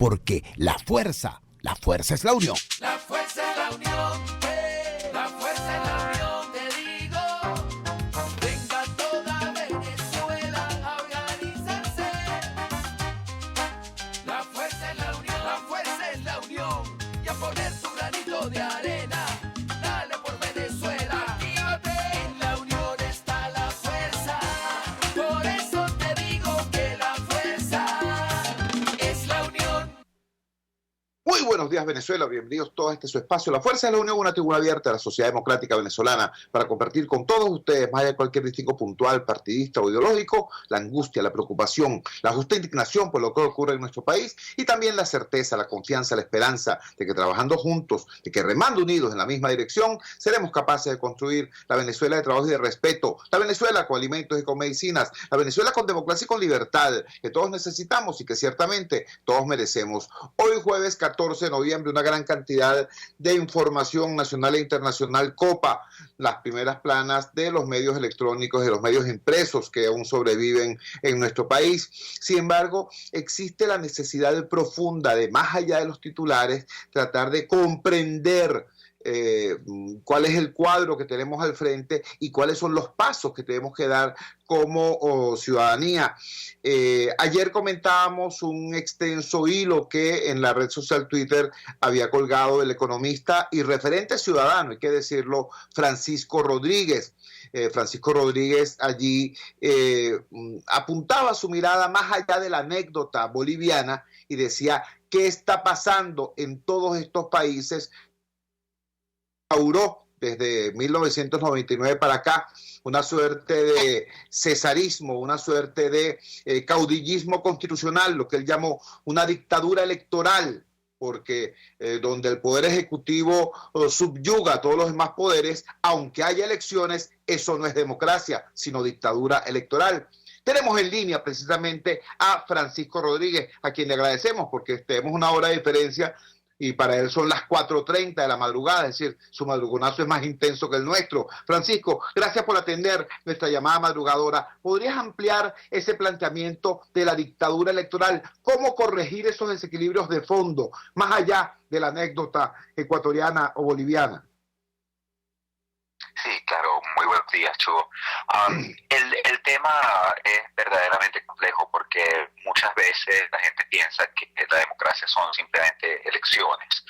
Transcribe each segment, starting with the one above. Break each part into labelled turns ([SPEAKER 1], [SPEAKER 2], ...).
[SPEAKER 1] porque la fuerza es la unión.
[SPEAKER 2] La fuerza es la unión, la fuerza es la unión, te digo. Venga toda Venezuela a organizarse. La fuerza es la unión, la fuerza es la unión. Y a poner tu granito de arena, dale por Venezuela. Actívate, en la unión está la fuerza. Por eso te digo que la fuerza es la unión.
[SPEAKER 3] Muy buenos días, Venezuela. Bienvenidos todos a este su espacio. La Fuerza de la Unión, una tribuna abierta a la sociedad democrática venezolana para compartir con todos ustedes, más allá de cualquier distingo puntual, partidista o ideológico, la angustia, la preocupación, la justa indignación por lo que ocurre en nuestro país y también la certeza, la confianza, la esperanza de que trabajando juntos, de que remando unidos en la misma dirección, seremos capaces de construir la Venezuela de trabajo y de respeto, la Venezuela con alimentos y con medicinas, la Venezuela con democracia y con libertad, que todos necesitamos y que ciertamente todos merecemos. Hoy jueves 14 de noviembre, una gran cantidad de información nacional e internacional copa las primeras planas de los medios electrónicos, de los medios impresos que aún sobreviven en nuestro país. Sin embargo, existe la necesidad profunda de, más allá de los titulares, tratar de comprender cuál es el cuadro que tenemos al frente y cuáles son los pasos que tenemos que dar como ciudadanía. Ayer comentábamos un extenso hilo que en la red social Twitter había colgado el economista y referente ciudadano, hay que decirlo, Francisco Rodríguez. Francisco Rodríguez allí apuntaba su mirada más allá de la anécdota boliviana y decía, ¿qué está pasando en todos estos países? Instauró desde 1999 para acá una suerte de cesarismo, una suerte de caudillismo constitucional, lo que él llamó una dictadura electoral, porque donde el poder ejecutivo subyuga a todos los demás poderes, aunque haya elecciones, eso no es democracia, sino dictadura electoral. Tenemos en línea precisamente a Francisco Rodríguez, a quien le agradecemos porque tenemos una hora de diferencia y para él son las 4:30 de la madrugada, es decir, su madrugonazo es más intenso que el nuestro. Francisco, gracias por atender nuestra llamada madrugadora. ¿Podrías ampliar ese planteamiento de la dictadura electoral? ¿Cómo corregir esos desequilibrios de fondo, más allá de la anécdota ecuatoriana o boliviana?
[SPEAKER 4] Sí, claro, muy buenos días, Chugo. El tema es verdaderamente complejo porque muchas veces la gente piensa que la democracia son simplemente elecciones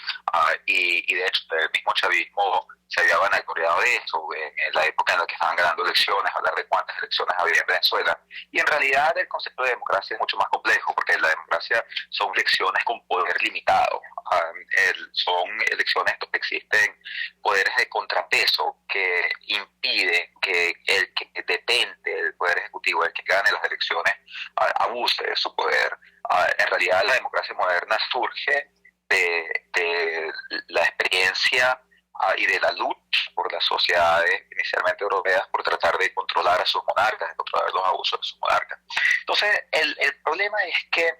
[SPEAKER 4] y de hecho el mismo chavismo se había vanagloriado de eso en la época en la que estaban ganando elecciones, hablar de cuántas elecciones había en Venezuela. Y en realidad el concepto de democracia es mucho más complejo porque la democracia son elecciones con poder limitado. Son elecciones donde existen poderes de contrapeso que impiden que el que depende del poder ejecutivo, el que gane las elecciones, abuse de su poder. En realidad la democracia moderna surge de la experiencia y de la lucha por las sociedades inicialmente europeas por tratar de controlar a sus monarcas, de controlar los abusos de sus monarcas. Entonces, el problema es que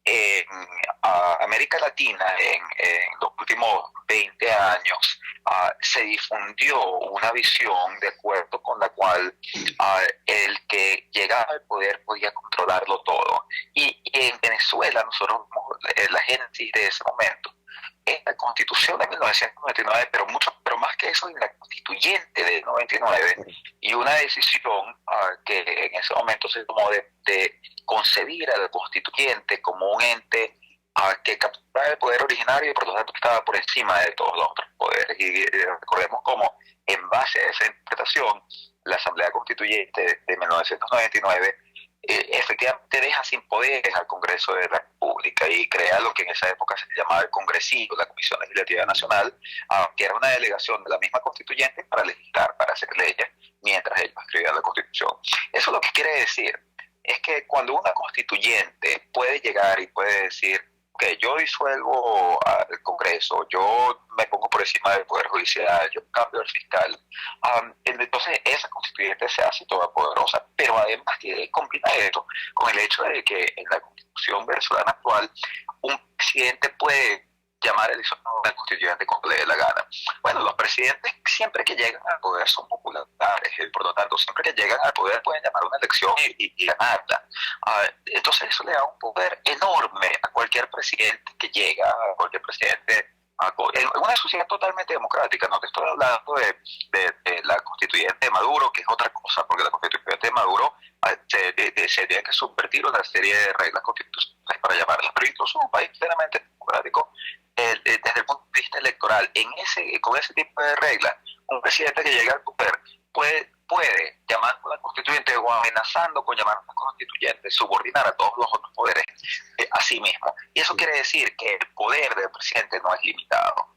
[SPEAKER 4] en América Latina en los últimos 20 años se difundió una visión de acuerdo con la cual el que llegaba al poder podía controlarlo todo. Y en Venezuela nosotros vemos la génesis de ese momento en la Constitución de 1999, pero más que eso en la Constituyente de 99, y una decisión que en ese momento se tomó de concebir al Constituyente como un ente que capturaba el poder originario y por lo tanto estaba por encima de todos los otros poderes. Y recordemos cómo en base a esa interpretación la Asamblea Constituyente de 1999 efectivamente deja sin poderes al Congreso de la República y crea lo que en esa época se llamaba el Congresillo, la Comisión Legislativa Nacional, que era una delegación de la misma constituyente para legislar, para hacer leyes, mientras ellos escribían la Constitución. Eso lo que quiere decir es que cuando una constituyente puede llegar y puede decir que yo disuelvo al Congreso, yo me pongo por encima del Poder Judicial, yo cambio al fiscal, entonces esa constituyente se hace toda poderosa, pero además que combina esto con el hecho de que en la Constitución venezolana actual un presidente puede llamar elecciones al constituyente cuando le dé la gana. Bueno, los presidentes siempre que llegan al poder son populares, por lo tanto, siempre que llegan al poder pueden llamar una elección y ganarla. Entonces eso le da un poder enorme a cualquier presidente que llega, a cualquier presidente en una sociedad totalmente democrática. No te estoy hablando de la constituyente de Maduro, que es otra cosa, porque la constituyente de Maduro se tiene que subvertir una serie de reglas constitucionales para llamarla, pero incluso un país plenamente democrático, desde el punto de vista electoral, con ese tipo de reglas, un presidente que llega al poder puede llamar a la constituyente o amenazando con llamar a la constituyente, subordinar a todos los otros poderes a sí mismo. Y eso quiere decir que el poder del presidente no es limitado.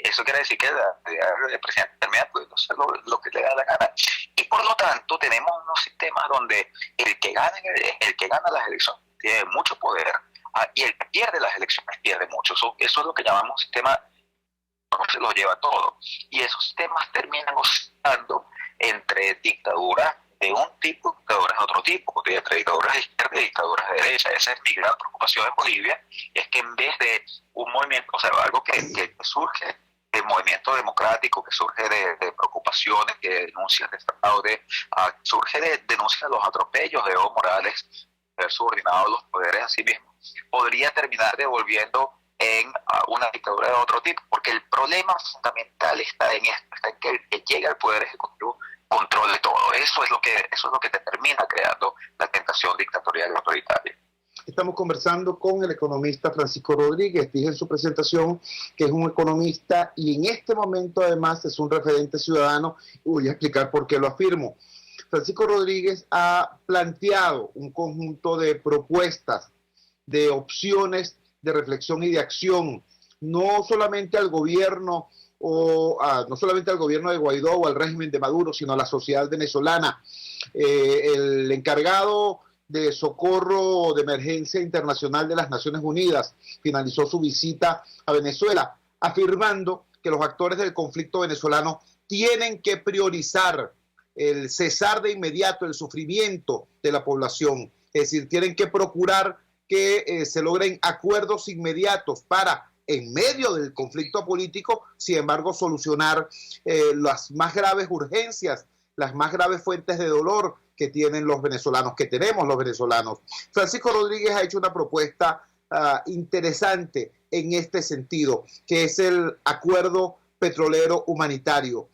[SPEAKER 4] Eso quiere decir que el presidente termina pudiendo hacer lo que le da la gana. Y por lo tanto tenemos unos sistemas donde el que gana las elecciones tiene mucho poder, y el que pierde las elecciones pierde mucho. Eso es lo que llamamos un sistema, no se lo lleva todo. Y esos sistemas terminan oscilando entre dictaduras de un tipo, dictaduras de otro tipo, entre dictaduras de izquierda y dictaduras de derecha. Esa es mi gran preocupación en Bolivia, es que en vez de un movimiento, o sea, algo que surge de movimiento democrático, que surge de preocupaciones, de denuncias de fraude, surge de denuncias de los atropellos de Evo Morales, de haber subordinado los poderes a sí mismo, podría terminar devolviendo en una dictadura de otro tipo, porque el problema fundamental está en esto, está en que el que llega al poder ejecutivo controle todo. Eso es lo que te termina creando la tentación dictatorial y autoritaria.
[SPEAKER 3] Estamos conversando con el economista Francisco Rodríguez. Dije en su presentación que es un economista y en este momento además es un referente ciudadano, y voy a explicar por qué lo afirmo. Francisco Rodríguez ha planteado un conjunto de propuestas, de opciones de reflexión y de acción, no solamente al gobierno no solamente al gobierno de Guaidó o al régimen de Maduro, sino a la sociedad venezolana. El encargado de socorro de emergencia internacional de las Naciones Unidas finalizó su visita a Venezuela, afirmando que los actores del conflicto venezolano tienen que priorizar el cesar de inmediato el sufrimiento de la población, es decir, tienen que procurar que se logren acuerdos inmediatos para, en medio del conflicto político, sin embargo, solucionar las más graves urgencias, las más graves fuentes de dolor que tienen los venezolanos, que tenemos los venezolanos. Francisco Rodríguez ha hecho una propuesta interesante en este sentido, que es el acuerdo petrolero humanitario.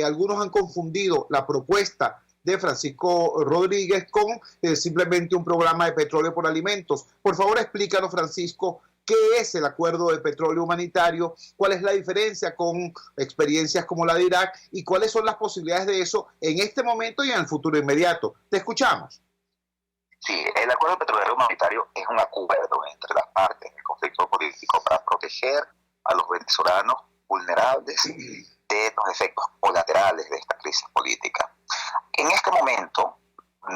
[SPEAKER 3] Algunos han confundido la propuesta de Francisco Rodríguez con simplemente un programa de petróleo por alimentos. Por favor, explícanos, Francisco, ¿qué es el acuerdo de petróleo humanitario? ¿Cuál es la diferencia con experiencias como la de Irak? ¿Y cuáles son las posibilidades de eso en este momento y en el futuro inmediato? Te escuchamos.
[SPEAKER 4] Sí, el acuerdo petrolero humanitario es un acuerdo entre las partes del conflicto político para proteger a los venezolanos vulnerables de los efectos colaterales de esta crisis política. En este momento,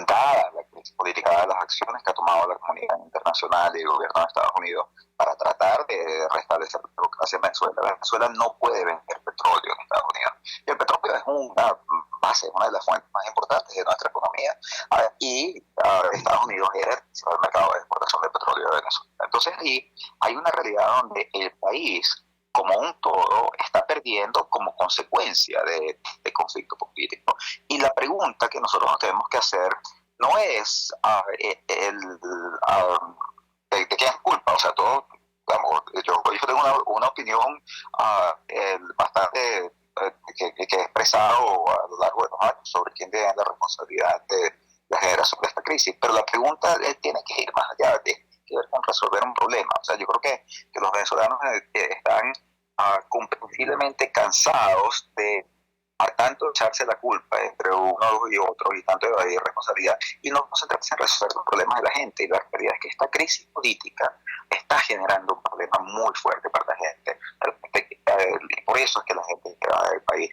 [SPEAKER 4] dada la crisis política, dadas las acciones que ha tomado la comunidad internacional y el gobierno de Estados Unidos para tratar de restablecer la democracia en Venezuela, Venezuela no puede vender petróleo en Estados Unidos. Y el petróleo es una base, una de las fuentes más importantes de nuestra economía, y Estados Unidos era el principal mercado de exportación de petróleo de Venezuela. Entonces ahí hay una realidad donde el país como un todo está perdiendo como consecuencia de conflicto político. Y la pregunta que nosotros nos tenemos que hacer no es de quién es culpa. O sea, yo tengo una opinión bastante que he expresado a lo largo de los años sobre quién tiene la responsabilidad de la generación de esta crisis, pero la pregunta tiene que ir más allá, tiene que ver con resolver un problema. O sea, yo creo que los venezolanos están comprensiblemente cansados de tanto echarse la culpa entre unos y otros y tanto evadir responsabilidad y no concentrarse en resolver los problemas de la gente. Y la realidad es que esta crisis política está generando un problema muy fuerte para la gente, y por eso es que la gente se va del país,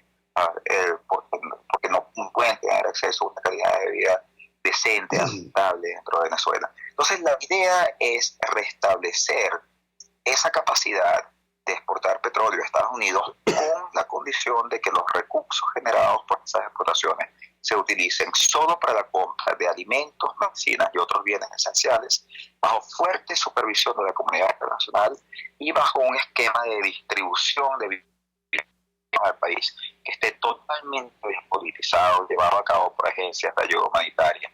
[SPEAKER 4] porque no pueden tener acceso a una calidad de vida decente, aceptable dentro de Venezuela. Entonces la idea es restablecer esa capacidad de exportar petróleo a Estados Unidos con la condición de que los recursos generados por esas exportaciones se utilicen solo para la compra de alimentos, medicinas y otros bienes esenciales, bajo fuerte supervisión de la comunidad internacional y bajo un esquema de distribución de bienes al país que esté totalmente despolitizado, llevado a cabo por agencias de ayuda humanitaria.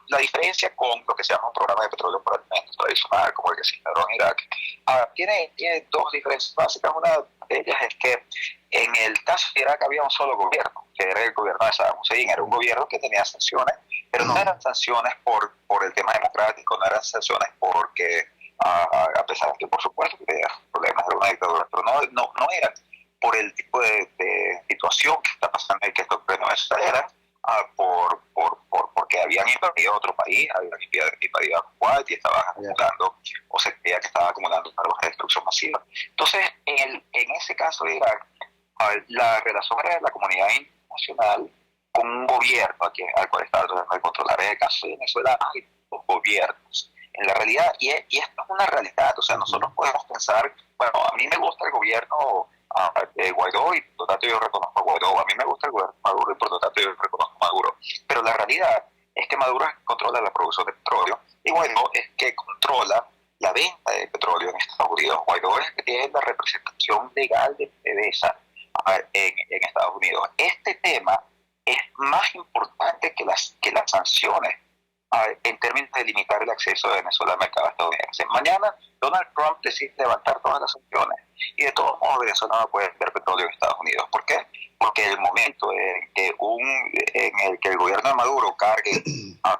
[SPEAKER 4] La diferencia con lo que se llama un programa de petróleo por alimentos tradicional, como el que se instauró en Irak, tiene dos diferencias básicas. Una de ellas es que en el caso de Irak había un solo gobierno, que era el gobierno de Saddam Hussein. Era un gobierno que tenía sanciones, pero no eran sanciones por el tema democrático, no eran sanciones porque, a pesar de que por supuesto que tenía problemas de una dictadura, pero no eran por el tipo de situación que está pasando y que está ocurriendo en Venezuela, era porque habían invadido otro país, habían invadido a Kuwait y estaban acumulando, o se creía que estaban acumulando armas de destrucción masiva. Entonces, en ese caso de Irak, la relación era de la comunidad internacional con un gobierno al cual estaba tratando de controlar. En el caso de Venezuela hay dos gobiernos. En la realidad, y esto es una realidad, o sea, nosotros podemos pensar, bueno, a mí me gusta el gobierno de Guaidó y por lo tanto yo reconozco a Guaidó, a mí me gusta el gobierno de Maduro y por lo tanto yo reconozco a Maduro, pero la realidad es que Maduro es que controla la producción de petróleo y Guaidó es que controla la venta de petróleo en Estados Unidos. Guaidó es el que tiene la representación legal de PDVSA en Estados Unidos. Este tema es más importante que las sanciones en términos de limitar el acceso de Venezuela al mercado estadounidense. Mañana Donald Trump decide levantar todas las sanciones y de todos modos Venezuela no puede vender petróleo en Estados Unidos. ¿Por qué? Porque el momento en el que el gobierno de Maduro cargue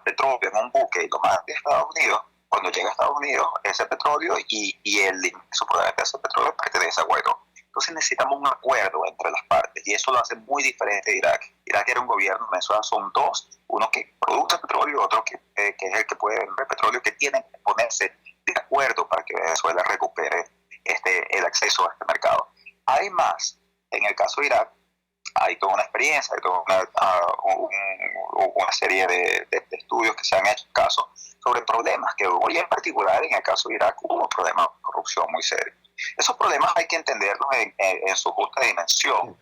[SPEAKER 4] petróleo en un buque y lo mande a Estados Unidos, cuando llega a Estados Unidos ese petróleo y el ingreso por ese petróleo pertenece a Guaidó. Entonces necesitamos un acuerdo entre las partes y eso lo hace muy diferente de Irak. Irak era un gobierno, Venezuela son dos, uno que produce petróleo y otro que es el que puede vender petróleo, que tienen que ponerse de acuerdo para que Venezuela recupere el acceso a este mercado. Además, en el caso de Irak, hay toda una experiencia, hay toda una serie de estudios que se han hecho caso sobre problemas que hubo, y en particular en el caso de Irak hubo problemas de corrupción muy serios. Esos problemas hay que entenderlos en su justa dimensión,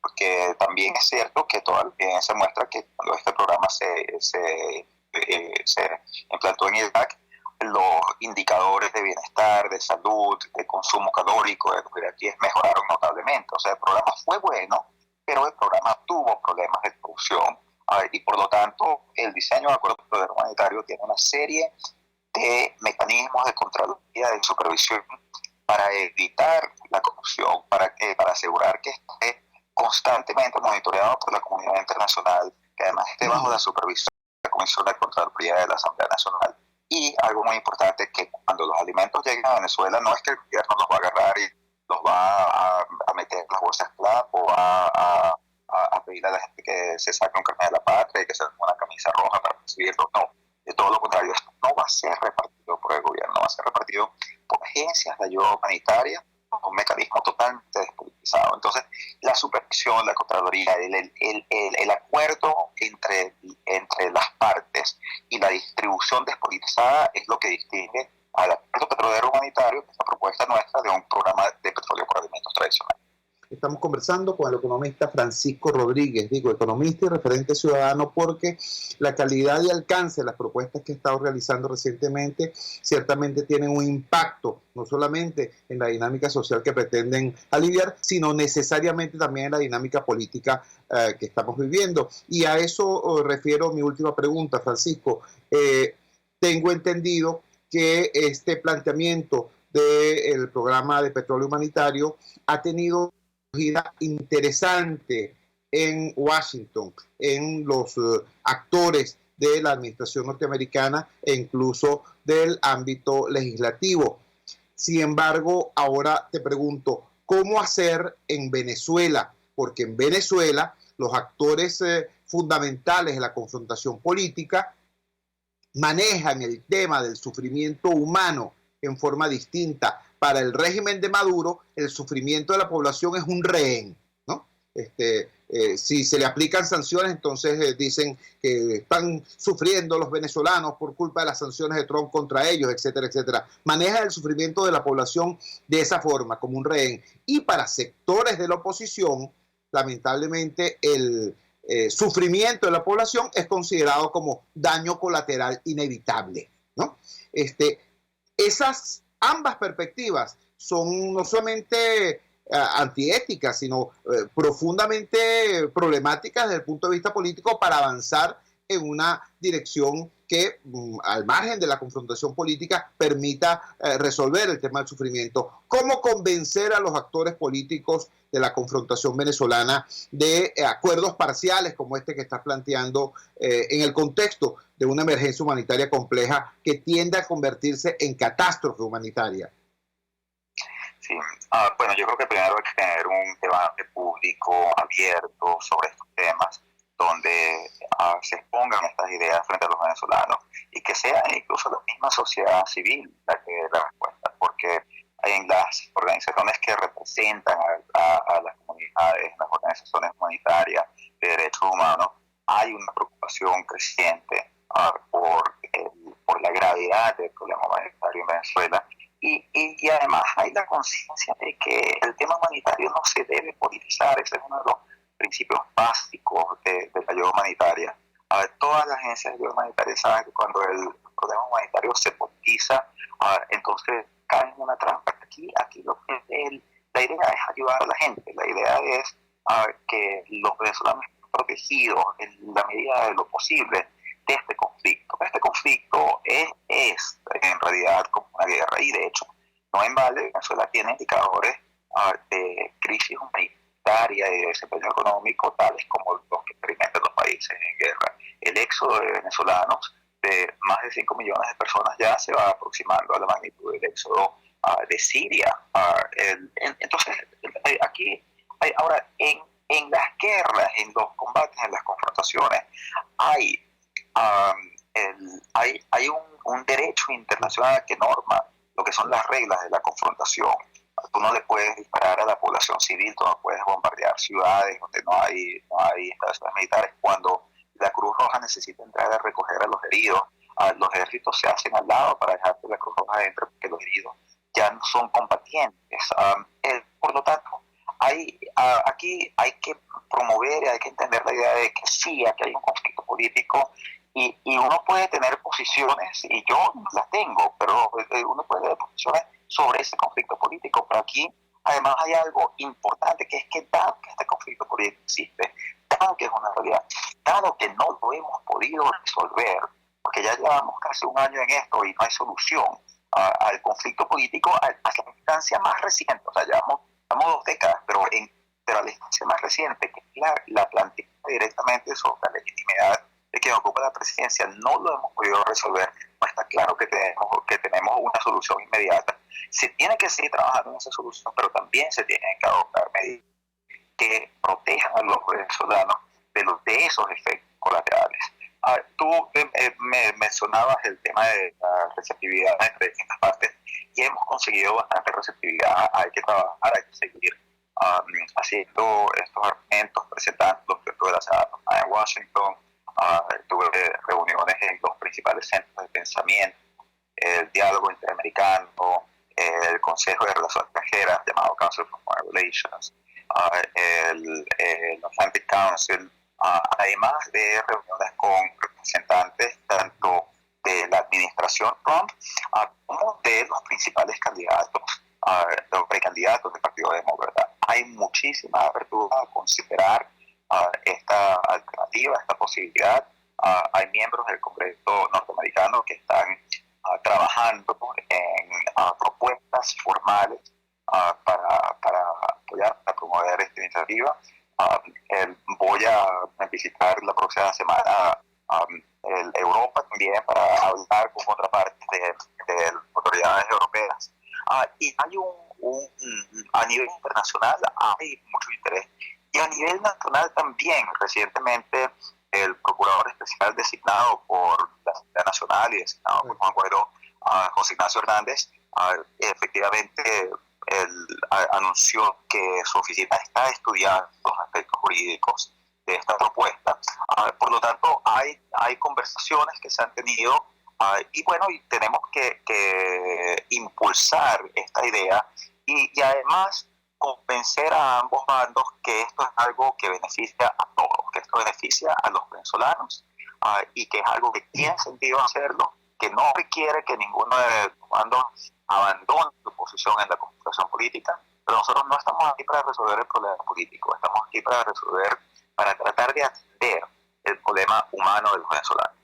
[SPEAKER 4] porque también es cierto que todavía se muestra que cuando este programa se implantó en Irak, los indicadores de bienestar, de salud, de consumo calórico de los iraquíes mejoraron notablemente. O sea, el programa fue bueno, pero el programa tuvo problemas de corrupción. Y por lo tanto, el diseño del acuerdo humanitario tiene una serie de mecanismos de contraloría, de supervisión, para evitar la corrupción, para asegurar que esté constantemente monitoreado por la comunidad internacional, que además esté bajo la supervisión de la Comisión de Contraloría de la Asamblea Nacional. Y algo muy importante, que cuando los alimentos lleguen a Venezuela, no es que el gobierno los va a agarrar y los va a meter en las bolsas CLAP o a pedirle a la gente que se saque un carnet de la patria y que se ponga una camisa roja para recibirlo. No, de todo lo contrario, esto no va a ser repartido por el gobierno, va a ser repartido por agencias de ayuda humanitaria, un mecanismo totalmente despolitizado. Entonces, la supervisión, la Contraloría, el acuerdo entre las partes y la distribución despolitizada es lo que distingue al acuerdo petrolero humanitario, que es la propuesta nuestra, de un programa de petróleo por alimentos tradicional.
[SPEAKER 3] Estamos conversando con el economista Francisco Rodríguez, digo economista y referente ciudadano, porque la calidad y alcance de las propuestas que he estado realizando recientemente ciertamente tienen un impacto, no solamente en la dinámica social que pretenden aliviar, sino necesariamente también en la dinámica política que estamos viviendo. Y a eso refiero mi última pregunta, Francisco. Tengo entendido que este planteamiento del programa de petróleo humanitario ha tenido interesante en Washington, en los actores de la administración norteamericana e incluso del ámbito legislativo. Sin embargo, ahora te pregunto, ¿cómo hacer en Venezuela? Porque en Venezuela los actores fundamentales de la confrontación política manejan el tema del sufrimiento humano en forma distinta. Para el régimen de Maduro, el sufrimiento de la población es un rehén, ¿no? si se le aplican sanciones, entonces dicen que están sufriendo los venezolanos por culpa de las sanciones de Trump contra ellos, etcétera, etcétera. Maneja el sufrimiento de la población de esa forma, como un rehén. Y para sectores de la oposición, lamentablemente el sufrimiento de la población es considerado como daño colateral inevitable, ¿no? Esas ambas perspectivas son no solamente antiéticas, sino profundamente problemáticas desde el punto de vista político para avanzar en una dirección que, al margen de la confrontación política, permita resolver el tema del sufrimiento. ¿Cómo convencer a los actores políticos de la confrontación venezolana de acuerdos parciales como este que está planteando en el contexto de una emergencia humanitaria compleja que tiende a convertirse en catástrofe humanitaria?
[SPEAKER 4] Sí, bueno, yo creo que primero hay que tener un debate público abierto sobre estos temas, donde se expongan estas ideas frente a los venezolanos y que sea incluso la misma sociedad civil la que dé la respuesta, porque en las organizaciones que representan a las comunidades, las organizaciones humanitarias de derechos humanos, hay una preocupación creciente por la gravedad del problema humanitario en Venezuela. Y además hay la conciencia de que el tema humanitario no se debe politizar. Ese es uno de los principios básicos de la ayuda humanitaria. Todas las agencias de ayuda humanitaria saben que cuando el problema humanitario se politiza, entonces caen en una trampa. Aquí la idea es ayudar a la gente. La idea es que los venezolanos estén protegidos en la medida de lo posible de este conflicto. Este conflicto es en realidad como una guerra, y de hecho no en vale Venezuela tiene indicadores de crisis humanitaria y de desempeño económico tales como los que experimentan los países en guerra. El éxodo de venezolanos de más de 5 millones de personas ya se va aproximando a la magnitud del éxodo de Siria. Entonces aquí ahora en las guerras, en los combates, en las confrontaciones hay un derecho internacional que norma lo que son las reglas de la confrontación. Tú no le puedes disparar a la población civil, tú no puedes bombardear ciudades donde no hay instalaciones militares. Cuando la Cruz Roja necesita entrar a recoger a los heridos, los ejércitos se hacen al lado para dejar que la Cruz Roja entre, porque los heridos ya no son combatientes. Por lo tanto, aquí hay que promover, hay que entender la idea de que sí, aquí hay un conflicto político. Y uno puede tener posiciones, y yo las tengo, pero uno puede tener posiciones sobre ese conflicto político. Pero aquí, además, hay algo importante, que es que dado que este conflicto político existe, dado que es una realidad, dado que no lo hemos podido resolver, porque ya llevamos casi un año en esto y no hay solución al conflicto político, a la instancia más reciente, o sea, llevamos 2 décadas, pero a la instancia más reciente, que la plantea directamente sobre la legitimidad de quien ocupa la presidencia, no lo hemos podido resolver. No está claro que tenemos una solución inmediata. Se tiene que seguir trabajando en esa solución, pero también se tienen que adoptar medidas que protejan a los venezolanos de esos efectos colaterales. Tú me mencionabas el tema de la receptividad entre distintas partes, y hemos conseguido bastante receptividad. Hay que trabajar, hay que seguir haciendo estos argumentos, presentándolos dentro de la sala en Washington. Tuve reuniones en los principales centros de pensamiento, el diálogo interamericano, el Consejo de Relaciones Extranjeras llamado Council for Foreign Relations, el Atlantic Council, además de reuniones con representantes tanto de la administración Trump como de los principales candidatos, los precandidatos del Partido Demócrata. Hay muchísima apertura a considerar esta alternativa, esta posibilidad. Hay miembros del Congreso norteamericano que están trabajando en propuestas formales para apoyar, para promover esta iniciativa. Voy a visitar la próxima semana Europa también para hablar con otra parte de autoridades europeas. Y hay a nivel internacional hay mucho interés. Y a nivel nacional también, recientemente el procurador especial designado por la Asamblea Nacional y designado por Juan Guaidó, José Ignacio Hernández, efectivamente anunció que su oficina está estudiando los aspectos jurídicos de esta propuesta. Por lo tanto, hay conversaciones que se han tenido y bueno, y tenemos que impulsar esta idea y además convencer a ambos bandos que esto es algo que beneficia a todos, que esto beneficia a los venezolanos y que es algo que tiene sentido hacerlo, que no requiere que ninguno de los bandos abandone su posición en la confrontación política, pero nosotros no estamos aquí para resolver el problema político, estamos aquí para tratar de atender el problema humano de los venezolanos.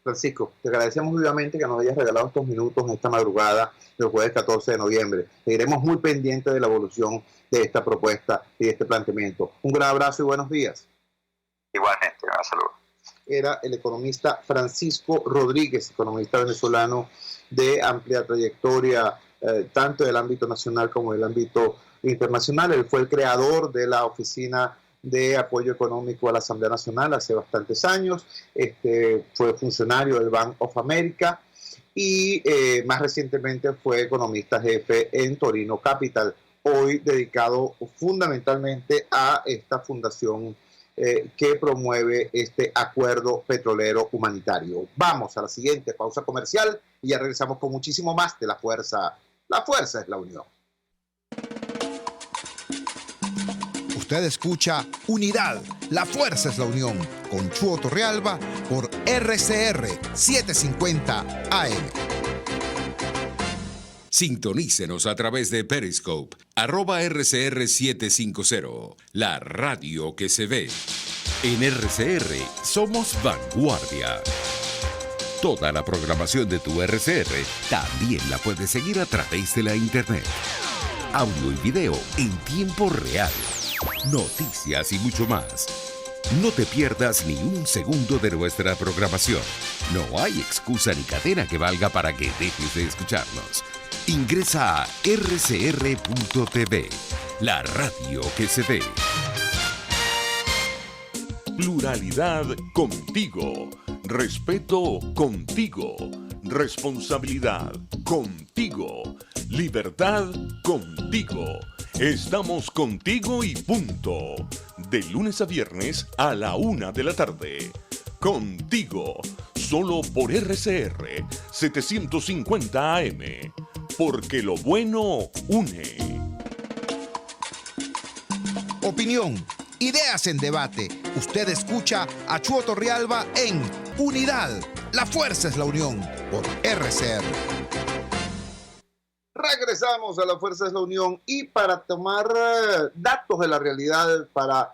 [SPEAKER 3] Francisco, te agradecemos vivamente que nos hayas regalado estos minutos en esta madrugada del jueves 14 de noviembre. Seguiremos muy pendientes de la evolución de esta propuesta y de este planteamiento. Un gran abrazo y buenos días.
[SPEAKER 4] Igualmente, un saludo.
[SPEAKER 3] Era el economista Francisco Rodríguez, economista venezolano de amplia trayectoria, tanto del ámbito nacional como del ámbito internacional. Él fue el creador de la Oficina de Apoyo Económico a la Asamblea Nacional hace bastantes años. Fue funcionario del Bank of America y más recientemente fue economista jefe en Torino Capital, hoy dedicado fundamentalmente a esta fundación que promueve este acuerdo petrolero humanitario. Vamos a la siguiente pausa comercial y ya regresamos con muchísimo más de La Fuerza. La fuerza es la unión.
[SPEAKER 1] Usted escucha Unidad, la fuerza es la unión, con Chuo Torrealba por RCR 750 AM.
[SPEAKER 5] Sintonícenos a través de Periscope, @RCR750, la radio que se ve. En RCR somos vanguardia. Toda la programación de tu RCR también la puedes seguir a través de la internet. Audio y video en tiempo real. Noticias y mucho más. No te pierdas ni un segundo de nuestra programación. No hay excusa ni cadena que valga para que dejes de escucharnos. Ingresa a rcr.tv, la radio que se ve.
[SPEAKER 6] Pluralidad contigo. Respeto contigo. Responsabilidad contigo. Libertad contigo. Estamos contigo y punto. De lunes a viernes a la 1 de la tarde. Contigo. Solo por RCR 750 AM. Porque lo bueno une.
[SPEAKER 1] Opinión, ideas en debate. Usted escucha a Chuo Torrealba en Unidad, la fuerza es la unión, por RCR.
[SPEAKER 3] Regresamos a La Fuerza es la Unión y para tomar datos de la realidad, para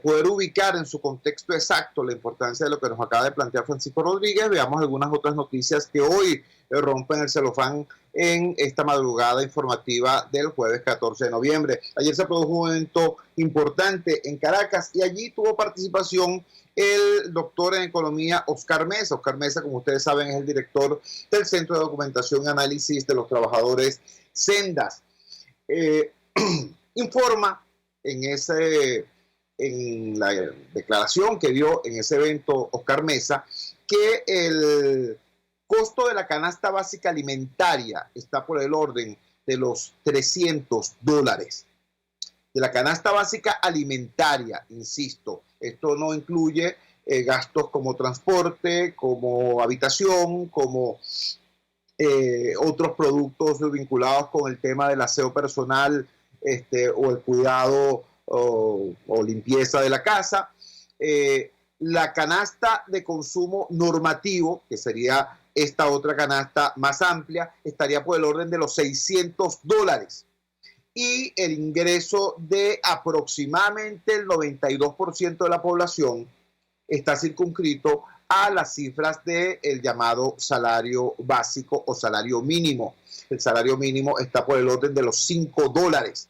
[SPEAKER 3] poder ubicar en su contexto exacto la importancia de lo que nos acaba de plantear Francisco Rodríguez, veamos algunas otras noticias que hoy rompen el celofán en esta madrugada informativa del jueves 14 de noviembre. Ayer se produjo un evento importante en Caracas y allí tuvo participación el doctor en economía Oscar Mesa. Oscar Mesa, como ustedes saben, es el director del Centro de Documentación y Análisis de los Trabajadores Sendas. Informa en la declaración que dio en ese evento Oscar Mesa que el costo de la canasta básica alimentaria está por el orden de los $300. De la canasta básica alimentaria, insisto, esto no incluye gastos como transporte, como habitación, como otros productos vinculados con el tema del aseo personal o el cuidado o limpieza de la casa. La canasta de consumo normativo, que sería esta otra canasta más amplia, estaría por el orden de los $600. Y el ingreso de aproximadamente el 92% de la población está circunscrito a las cifras del llamado salario básico o salario mínimo. El salario mínimo está por el orden de los $5.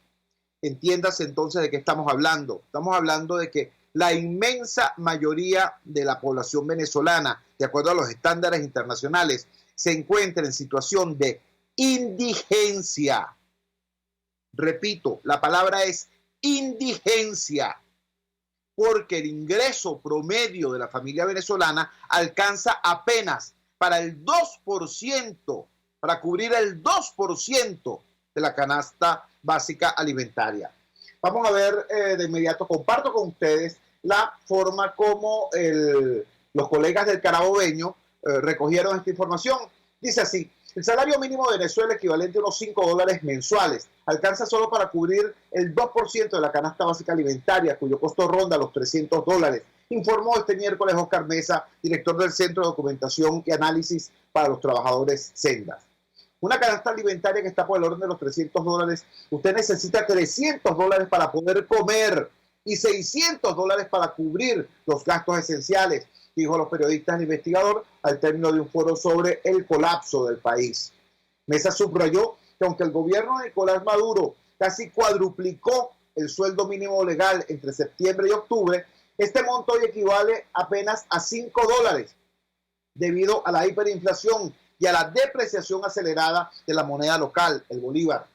[SPEAKER 3] Entiéndase entonces de qué estamos hablando. Estamos hablando de que la inmensa mayoría de la población venezolana, de acuerdo a los estándares internacionales, se encuentra en situación de indigencia. Repito, la palabra es indigencia, porque el ingreso promedio de la familia venezolana alcanza apenas para el 2%, para cubrir el 2% de la canasta básica alimentaria. Vamos a ver de inmediato, comparto con ustedes la forma como los colegas del Carabobeño recogieron esta información. Dice así: el salario mínimo de Venezuela, equivalente a unos $5 mensuales, alcanza solo para cubrir el 2% de la canasta básica alimentaria, cuyo costo ronda los $300, informó este miércoles Oscar Mesa, director del Centro de Documentación y Análisis para los Trabajadores Sendas. Una canasta alimentaria que está por el orden de los $300, usted necesita $300 para poder comer y $600 para cubrir los gastos esenciales, dijo a los periodistas el investigador al término de un foro sobre el colapso del país. Mesa subrayó que aunque el gobierno de Nicolás Maduro casi cuadruplicó el sueldo mínimo legal entre septiembre y octubre, este monto hoy equivale apenas a $5 debido a la hiperinflación y a la depreciación acelerada de la moneda local, el bolívar.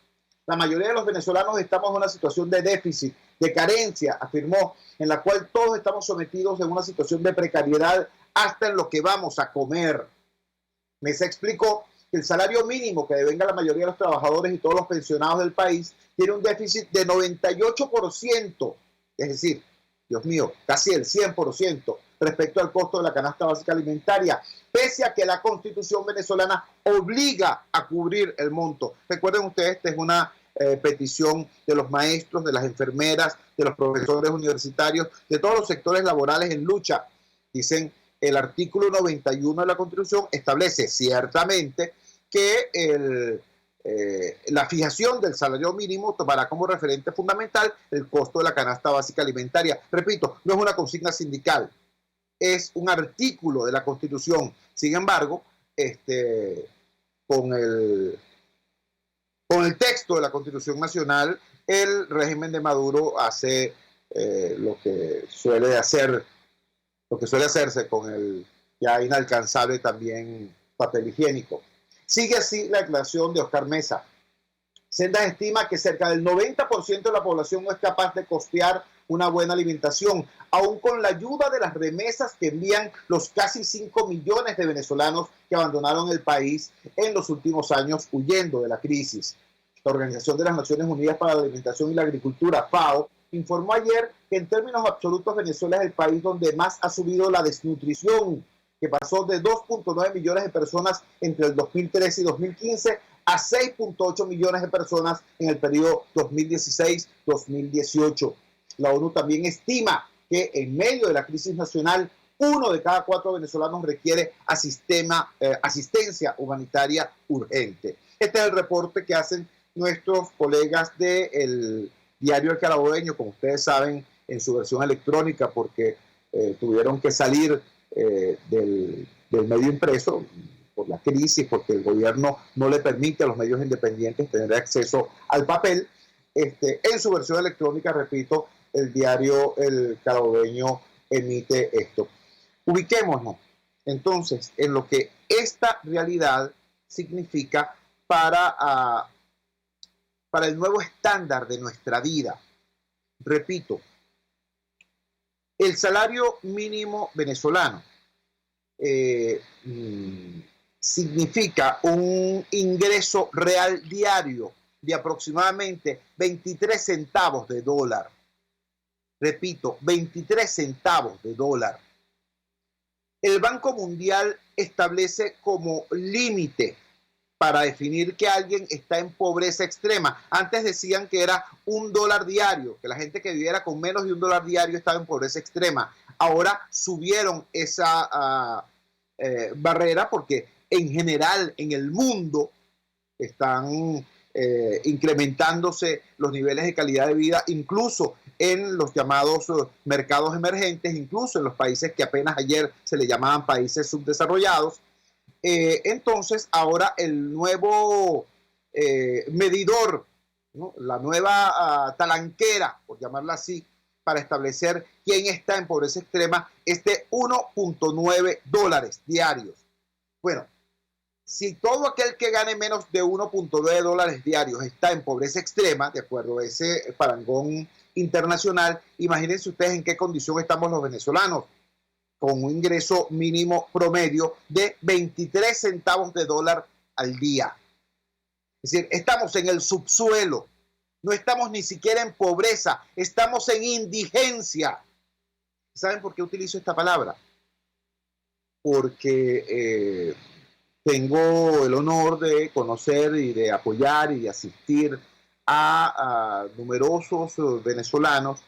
[SPEAKER 3] La mayoría de los venezolanos estamos en una situación de déficit, de carencia, afirmó, en la cual todos estamos sometidos en una situación de precariedad hasta en lo que vamos a comer. Mesa explicó que el salario mínimo que devenga la mayoría de los trabajadores y todos los pensionados del país tiene un déficit de 98%, es decir, Dios mío, casi el 100% respecto al costo de la canasta básica alimentaria, pese a que la Constitución venezolana obliga a cubrir el monto. Recuerden ustedes, esta es una petición de los maestros, de las enfermeras, de los profesores universitarios, de todos los sectores laborales en lucha. Dicen, el artículo 91 de la Constitución establece ciertamente que la fijación del salario mínimo tomará como referente fundamental el costo de la canasta básica alimentaria. Repito, no es una consigna sindical, es un artículo de la Constitución. Sin embargo, con el texto de la Constitución Nacional, el régimen de Maduro hace lo que suele hacerse con el ya inalcanzable también papel higiénico. Sigue así la declaración de Oscar Mesa. Sendas estima que cerca del 90% de la población no es capaz de costear una buena alimentación, aún con la ayuda de las remesas que envían los casi 5 millones de venezolanos que abandonaron el país en los últimos años huyendo de la crisis. La Organización de las Naciones Unidas para la Alimentación y la Agricultura, FAO, informó ayer que en términos absolutos Venezuela es el país donde más ha subido la desnutrición, que pasó de 2.9 millones de personas entre el 2013 y 2015 a 6.8 millones de personas en el periodo 2016-2018. La ONU también estima que en medio de la crisis nacional, 1 de cada 4 venezolanos requiere asistencia humanitaria urgente. Este es el reporte que hacen nuestros colegas del diario El Carabobeño, como ustedes saben, en su versión electrónica, porque tuvieron que salir del medio impreso por la crisis, porque el gobierno no le permite a los medios independientes tener acceso al papel. En su versión electrónica, repito, el diario El Carabobeño emite esto. Ubiquémonos entonces en lo que esta realidad significa para el nuevo estándar de nuestra vida. Repito, el salario mínimo venezolano significa un ingreso real diario de aproximadamente 23 centavos de dólar. Repito, 23 centavos de dólar. El Banco Mundial establece como límite para definir que alguien está en pobreza extrema. Antes decían que era $1 diario, que la gente que viviera con menos de $1 diario estaba en pobreza extrema. Ahora subieron esa barrera porque en general en el mundo están incrementándose los niveles de calidad de vida, incluso en los llamados mercados emergentes, incluso en los países que apenas ayer se le llamaban países subdesarrollados. Entonces, ahora el nuevo medidor, ¿no? La nueva talanquera, por llamarla así, para establecer quién está en pobreza extrema, es de $1.9 diarios. Bueno, si todo aquel que gane menos de $1.9 diarios está en pobreza extrema, de acuerdo a ese parangón internacional, imagínense ustedes en qué condición estamos los venezolanos, con un ingreso mínimo promedio de 23 centavos de dólar al día. Es decir, estamos en el subsuelo, no estamos ni siquiera en pobreza, estamos en indigencia. ¿Saben por qué utilizo esta palabra? Porque tengo el honor de conocer y de apoyar y de asistir a numerosos venezolanos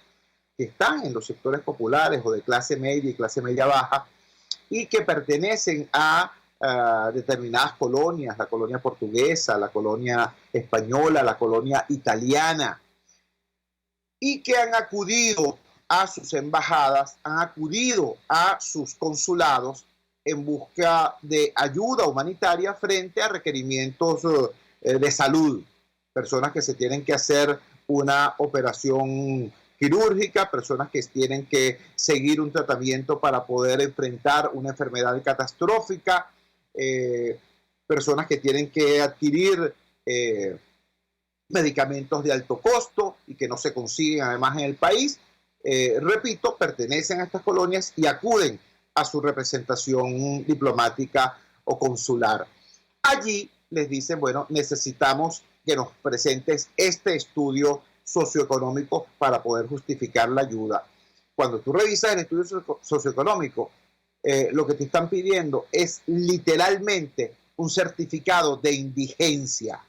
[SPEAKER 3] que están en los sectores populares o de clase media y clase media baja y que pertenecen a determinadas colonias, la colonia portuguesa, la colonia española, la colonia italiana, y que han acudido a sus embajadas, han acudido a sus consulados en busca de ayuda humanitaria frente a requerimientos de salud. Personas que se tienen que hacer una operación quirúrgica, personas que tienen que seguir un tratamiento para poder enfrentar una enfermedad catastrófica, personas que tienen que adquirir medicamentos de alto costo y que no se consiguen además en el país. Repito, pertenecen a estas colonias y acuden a su representación diplomática o consular. Allí les dicen, bueno, necesitamos que nos presentes este estudio socioeconómico para poder justificar la ayuda. Cuando tú revisas el estudio socioeconómico, lo que te están pidiendo es literalmente un certificado de indigencia.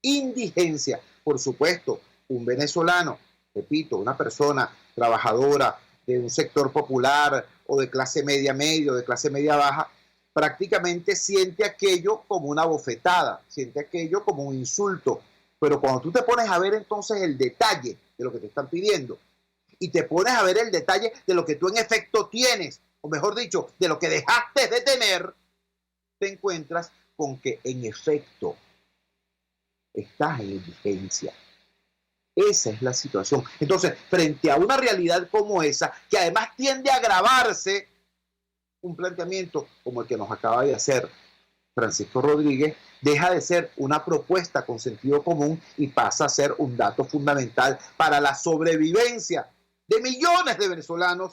[SPEAKER 3] Indigencia, por supuesto, un venezolano, repito, una persona trabajadora de un sector popular o de clase media medio, de clase media baja, prácticamente siente aquello como una bofetada, siente aquello como un insulto. Pero cuando tú te pones a ver entonces el detalle de lo que te están pidiendo y te pones a ver el detalle de lo que tú en efecto tienes, o mejor dicho, de lo que dejaste de tener, te encuentras con que en efecto estás en indigencia. Esa es la situación. Entonces, frente a una realidad como esa, que además tiende a agravarse, un planteamiento como el que nos acaba de hacer Francisco Rodríguez deja de ser una propuesta con sentido común y pasa a ser un dato fundamental para la sobrevivencia de millones de venezolanos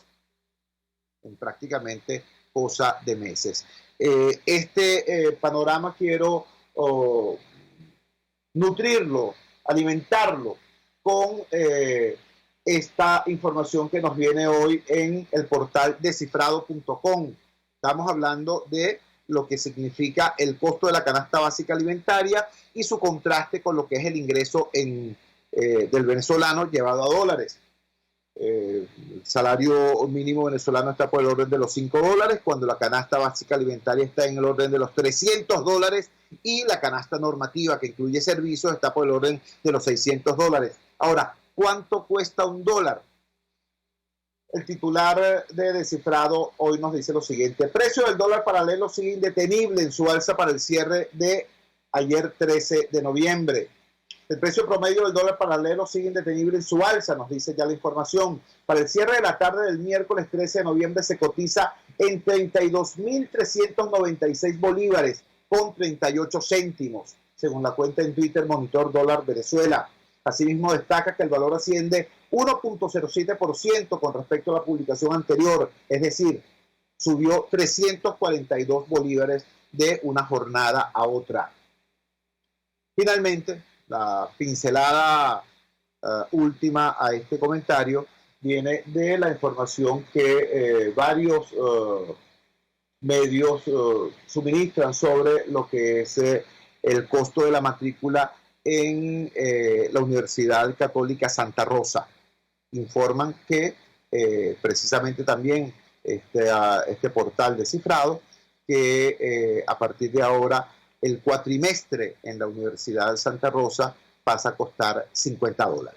[SPEAKER 3] en prácticamente cosa de meses. Este panorama quiero nutrirlo, alimentarlo con esta información que nos viene hoy en el portal descifrado.com. Estamos hablando de lo que significa el costo de la canasta básica alimentaria y su contraste con lo que es el ingreso del venezolano llevado a dólares. El salario mínimo venezolano está por el orden de los $5, cuando la canasta básica alimentaria está en el orden de los $300 y la canasta normativa que incluye servicios está por el orden de los $600. Ahora, ¿cuánto cuesta $1? El titular de Descifrado hoy nos dice lo siguiente: el precio del dólar paralelo sigue indetenible en su alza para el cierre de ayer 13 de noviembre. El precio promedio del dólar paralelo sigue indetenible en su alza, nos dice ya la información. Para el cierre de la tarde del miércoles 13 de noviembre se cotiza en 32.396 bolívares con 38 céntimos, según la cuenta en Twitter Monitor Dólar Venezuela. Asimismo destaca que el valor asciende 1.07% con respecto a la publicación anterior, es decir, subió 342 bolívares de una jornada a otra. Finalmente, la pincelada última a este comentario viene de la información que varios medios suministran sobre lo que es el costo de la matrícula en la Universidad Católica Santa Rosa. Informan que precisamente también este portal Descifrado, que a partir de ahora el cuatrimestre en la Universidad Santa Rosa pasa a costar $50.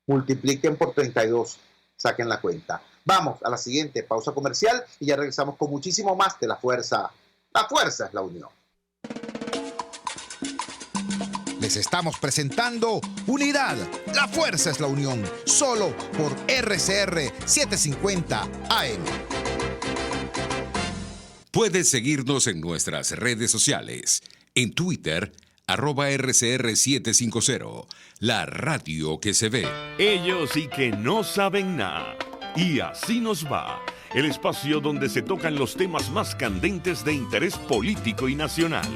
[SPEAKER 3] Multipliquen por 32, saquen la cuenta. Vamos a la siguiente pausa comercial y ya regresamos con muchísimo más de La Fuerza. La fuerza es la unión.
[SPEAKER 1] Les estamos presentando Unidad. La fuerza es la unión. Solo por RCR 750 AM.
[SPEAKER 5] Puedes seguirnos en nuestras redes sociales. En Twitter, @RCR750. La radio que se ve.
[SPEAKER 6] Ellos y que no saben nada. Y así nos va. El espacio donde se tocan los temas más candentes de interés político y nacional.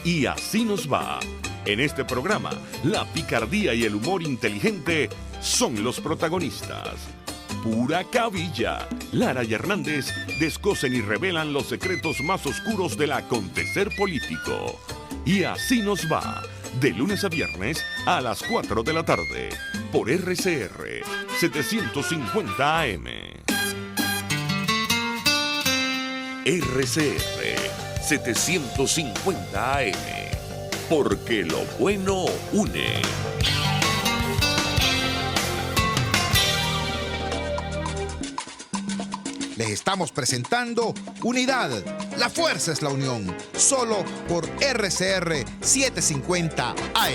[SPEAKER 6] Y así nos va. En este programa, la picardía y el humor inteligente son los protagonistas. Pura cabilla. Lara y Hernández descosen y revelan los secretos más oscuros del acontecer político. Y así nos va. De lunes a viernes a las 4 de la tarde. Por RCR 750 AM. RCR 750 AM. Porque lo bueno une.
[SPEAKER 1] Les estamos presentando Unidad. La fuerza es la unión. Solo por RCR 750 AM.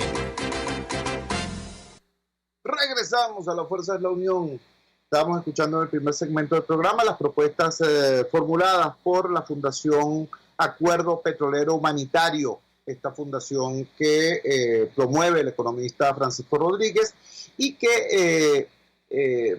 [SPEAKER 3] Regresamos a La Fuerza es la Unión. Estamos escuchando en el primer segmento del programa las propuestas formuladas por la Fundación Acuerdo Petrolero Humanitario, esta fundación que promueve el economista Francisco Rodríguez y que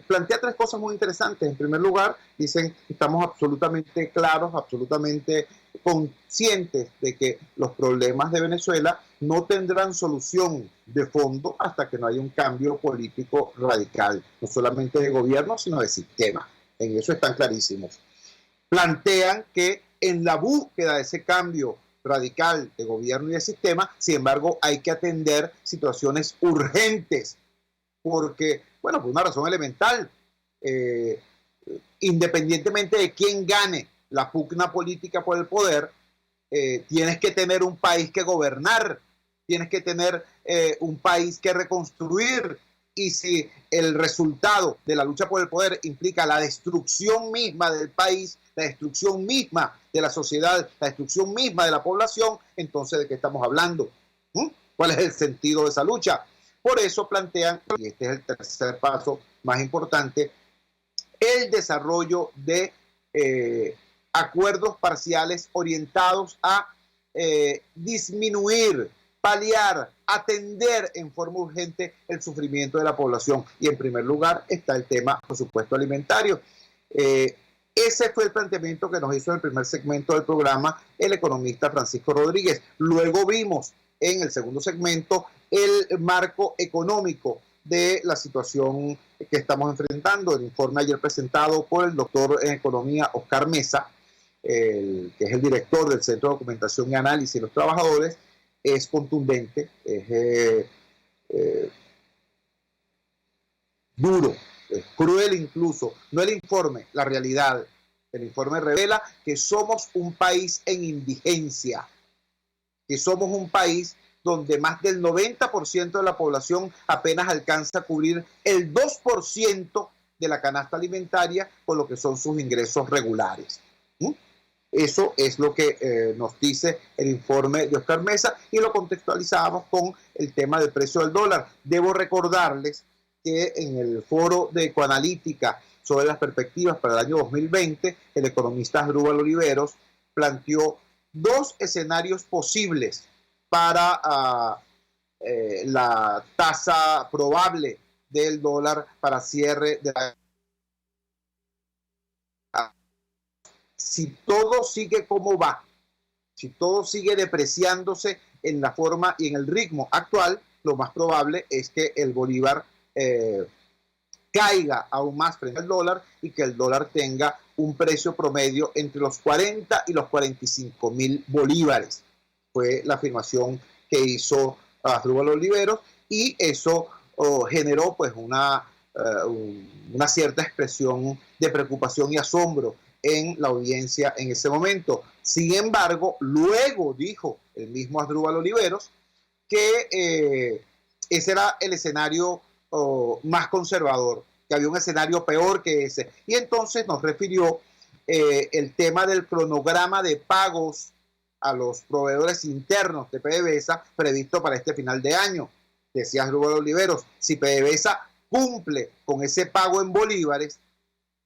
[SPEAKER 3] plantea tres cosas muy interesantes. En primer lugar, dicen que estamos absolutamente claros, absolutamente conscientes de que los problemas de Venezuela no tendrán solución de fondo hasta que no haya un cambio político radical, no solamente de gobierno, sino de sistema. En eso están clarísimos. Plantean que en la búsqueda de ese cambio radical de gobierno y de sistema, sin embargo, hay que atender situaciones urgentes, porque, bueno, por una razón elemental, independientemente de quién gane la pugna política por el poder, tienes que tener un país que gobernar, tienes que tener un país que reconstruir, y si el resultado de la lucha por el poder implica la destrucción misma del país, la destrucción misma de la sociedad, la destrucción misma de la población, entonces ¿de qué estamos hablando? ¿Cuál es el sentido de esa lucha? Por eso plantean, y este es el tercer paso más importante, el desarrollo de acuerdos parciales orientados a disminuir, paliar, atender en forma urgente el sufrimiento de la población. Y en primer lugar está el tema, por supuesto, alimentario. Ese fue el planteamiento que nos hizo en el primer segmento del programa el economista Francisco Rodríguez. Luego vimos en el segundo segmento el marco económico de la situación que estamos enfrentando. El informe ayer presentado por el doctor en economía Oscar Mesa, que es el director del Centro de Documentación y Análisis de los Trabajadores, es contundente, es duro, es cruel incluso. No el informe, la realidad. El informe revela que somos un país en indigencia, que somos un país donde más del 90% de la población apenas alcanza a cubrir el 2% de la canasta alimentaria con lo que son sus ingresos regulares. Eso es lo que nos dice el informe de Oscar Mesa y lo contextualizamos con el tema del precio del dólar. Debo recordarles que en el foro de Ecoanalítica sobre las perspectivas para el año 2020, el economista Asdrúbal Oliveros planteó dos escenarios posibles para la tasa probable del dólar para cierre de la... Si todo sigue como va, si todo sigue depreciándose en la forma y en el ritmo actual, lo más probable es que el bolívar caiga aún más frente al dólar y que el dólar tenga un precio promedio entre los 40 y los 45 mil bolívares. Fue la afirmación que hizo Asdrúbal Oliveros y eso generó pues una cierta expresión de preocupación y asombro en la audiencia en ese momento. Sin embargo, luego dijo el mismo Asdrúbal Oliveros que ese era el escenario más conservador, que había un escenario peor que ese. Y entonces nos refirió el tema del cronograma de pagos a los proveedores internos de PDVSA previsto para este final de año. Decía Asdrúbal Oliveros, si PDVSA cumple con ese pago en bolívares,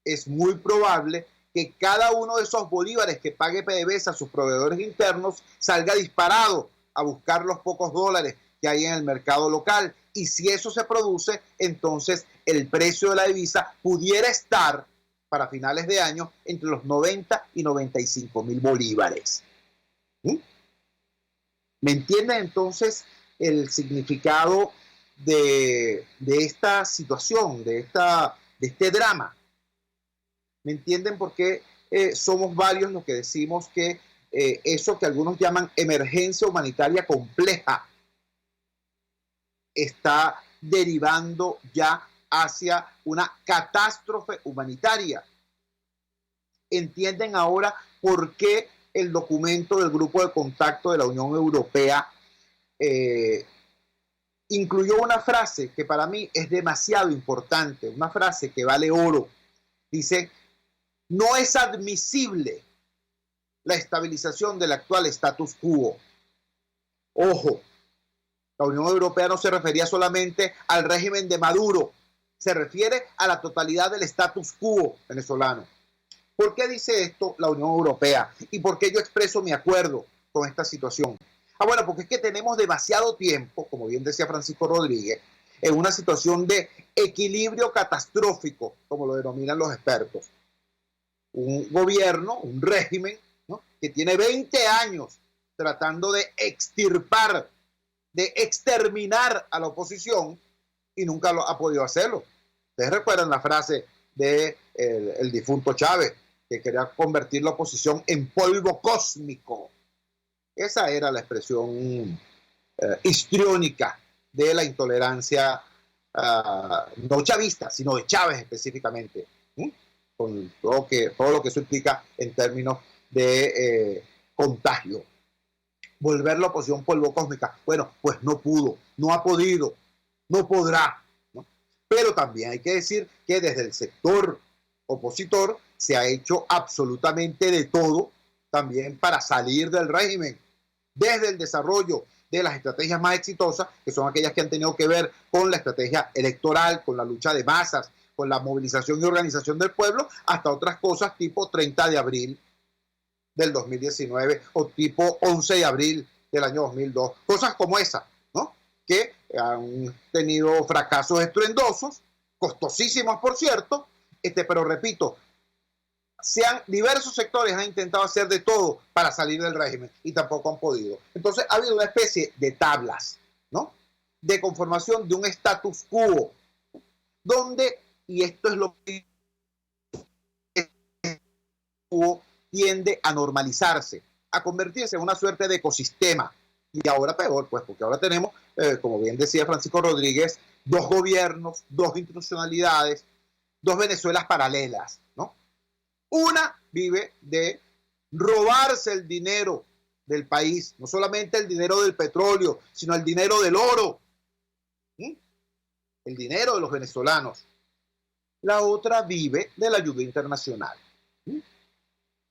[SPEAKER 3] es muy probable que cada uno de esos bolívares que pague PDVSA a sus proveedores internos salga disparado a buscar los pocos dólares que hay en el mercado local. Y si eso se produce, entonces el precio de la divisa pudiera estar para finales de año entre los 90 y 95 mil bolívares. ¿Me entienden entonces el significado de esta situación, de este drama? ¿Me entienden por qué somos varios los que decimos que eso que algunos llaman emergencia humanitaria compleja está derivando ya hacia una catástrofe humanitaria? ¿Entienden ahora por qué el documento del Grupo de Contacto de la Unión Europea incluyó una frase que para mí es demasiado importante, una frase que vale oro? Dice: no es admisible la estabilización del actual status quo. Ojo, la Unión Europea no se refería solamente al régimen de Maduro, se refiere a la totalidad del status quo venezolano. ¿Por qué dice esto la Unión Europea? ¿Y por qué yo expreso mi acuerdo con esta situación? Bueno, porque es que tenemos demasiado tiempo, como bien decía Francisco Rodríguez, en una situación de equilibrio catastrófico, como lo denominan los expertos. Un gobierno, un régimen, ¿no?, que tiene 20 años tratando de extirpar, de exterminar a la oposición y nunca lo ha podido hacerlo. Ustedes recuerdan la frase de el difunto Chávez, que quería convertir la oposición en polvo cósmico. Esa era la expresión histriónica de la intolerancia, no chavista, sino de Chávez específicamente, con todo lo que eso implica en términos de contagio. Volver la oposición polvo cósmica. Bueno, pues no pudo, no ha podido, no podrá, ¿no? Pero también hay que decir que desde el sector opositor se ha hecho absolutamente de todo también para salir del régimen, desde el desarrollo de las estrategias más exitosas, que son aquellas que han tenido que ver con la estrategia electoral, con la lucha de masas, con la movilización y organización del pueblo, hasta otras cosas tipo 30 de abril del 2019 o tipo 11 de abril del año 2002. Cosas como esa, ¿no?, que han tenido fracasos estruendosos, costosísimos por cierto, pero repito, diversos sectores han intentado hacer de todo para salir del régimen y tampoco han podido. Entonces ha habido una especie de tablas, ¿no?, de conformación de un status quo, donde, y esto es lo que tiende a normalizarse, a convertirse en una suerte de ecosistema. Y ahora peor, pues, porque ahora tenemos, como bien decía Francisco Rodríguez, dos gobiernos, dos institucionalidades, dos Venezuelas paralelas, ¿no? Una vive de robarse el dinero del país, no solamente el dinero del petróleo, sino el dinero del oro, el dinero de los venezolanos. La otra vive de la ayuda internacional.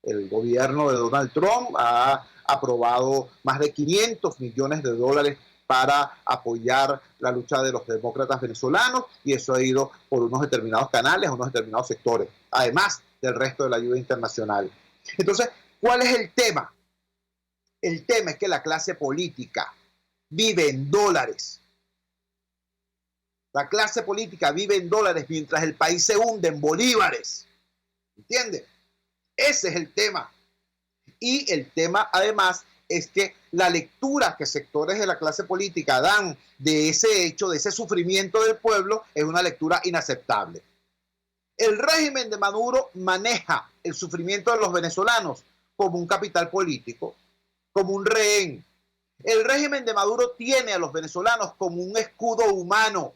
[SPEAKER 3] El gobierno de Donald Trump ha aprobado más de 500 millones de dólares para apoyar la lucha de los demócratas venezolanos, y eso ha ido por unos determinados canales, unos determinados sectores, además del resto de la ayuda internacional. Entonces, ¿cuál es el tema? El tema es que la clase política vive en dólares. La clase política vive en dólares mientras el país se hunde en bolívares. ¿Entiende? Ese es el tema. Y el tema, además, es que la lectura que sectores de la clase política dan de ese hecho, de ese sufrimiento del pueblo, es una lectura inaceptable. El régimen de Maduro maneja el sufrimiento de los venezolanos como un capital político, como un rehén. El régimen de Maduro tiene a los venezolanos como un escudo humano.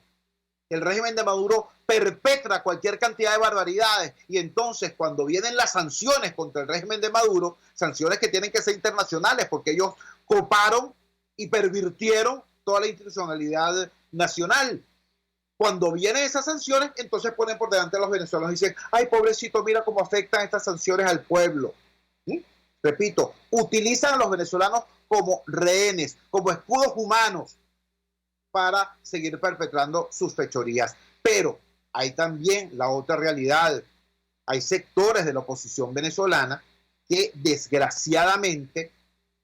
[SPEAKER 3] El régimen de Maduro perpetra cualquier cantidad de barbaridades, y entonces cuando vienen las sanciones contra el régimen de Maduro, sanciones que tienen que ser internacionales porque ellos coparon y pervirtieron toda la institucionalidad nacional. Cuando vienen esas sanciones, entonces ponen por delante a los venezolanos y dicen: ay, pobrecito, mira cómo afectan estas sanciones al pueblo. Repito, utilizan a los venezolanos como rehenes, como escudos humanos para seguir perpetrando sus fechorías. Pero hay también la otra realidad. Hay sectores de la oposición venezolana que desgraciadamente